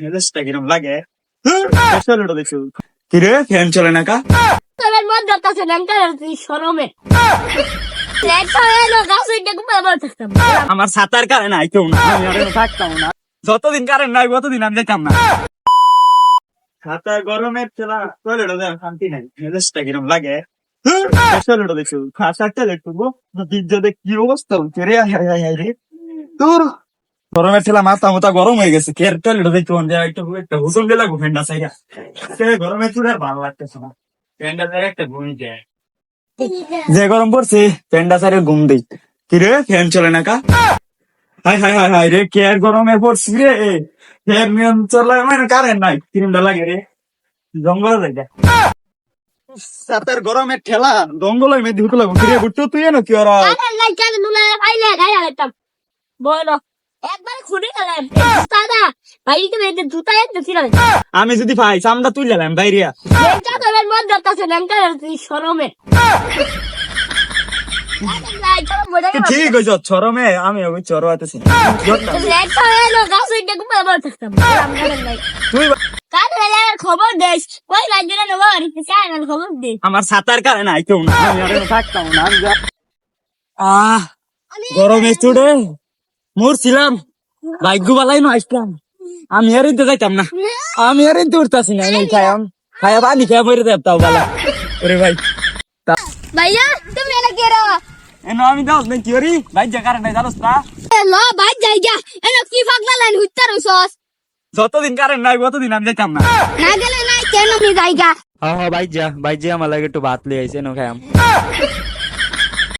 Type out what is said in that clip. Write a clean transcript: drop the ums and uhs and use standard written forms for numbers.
মেজাজটা কিরম লাগে চলো দেখছো কিরে ফ্যান চলে না কা তোর মন যাচ্ছে লঙ্কা তুই শরমে লেখা হলো গাছ উঠে ঘুমায় বল থাকতাম আমার সাতার কারেন্ট নাই কেউ না আমি আর থাকতাম না যতদিন কারেন্ট নাই ততদিন আমি যেতাম না সাতার গরমের খেলা চলে শান্তি নাই মেজাজটা কিরম লাগে চলো দেখছো সাতটা দেখবো বিদ্যুতে কি অবস্থা হচ্ছে রে রে তোর গরমের ছেলে মাথা মাথা গরম হয়ে গেছে কে টয়লেট দেখতে মন যায় একটু একটা হুসুম দিয়ে লাগবো ফ্যানটা সাইডা গরমের চুড়ে আর ভালো লাগতেছে না ফ্যানটা সাইডে একটা ঘুম যায় যে গরম পড়ছে ফ্যানটা সাইডে ঘুম দিই কি রে ফ্যান চলে না কা হাই হাই হাই হাই রে কে আর গরমে পড়ছি রে ফ্যান নিয়ম চলে মানে কারেন্ট নাই কিরমটা লাগে রে জঙ্গল জায়গা সাতার গরমের ঠেলা জঙ্গলের মধ্যে হুতো লাগবো কিরে বুঝছো তুই এনো কি ওরা আরে লাইকা নুলা আইলে গায় আইতাম বলো একবার খুঁড়ে গেলাম দাদা ভাইকে মেয়েদের জুতা এনে ছিল আমি যদি ভাই চামড়া তুই গেলাম বাইরিয়া লেখা তোর মন যাচ্ছে লঙ্কা তুই শরমে ঠিক হয়েছ চরমে আমি ওই চর আতেছি লেখা হলো গাছ উঠে ঘুমায় বল থাকতাম তুই কার খবর দেশ কই লাগে না নবার কার খবর দে আমার সাতার কারে নাই কেউ না আমি আর থাকতাম না আহ গরমে চুড়ে মরছিলাম ভাগ্য বালাই না আসলাম আমি আর ইনতে যাইতাম না আমি আর ইনতে উঠতাছি না এই খায়াম খায়া পানি খায়া মরে যাবতাও বালা ওরে ভাই ভাইয়া তুমি এলা কেরা এনো আমি দাও না কি করি ভাই জায়গা নাই জানোস না লো ভাই যাইগা এলা কি পাগলা লাইন হুত্তার হইছস যতদিন কারেন্ট নাই ততদিন আমি যাইতাম না না গেলে নাই কেন আমি যাইগা হ্যাঁ ভাই যা আমার লাগে একটু ভাত লিয়ে আইছে নো খায়াম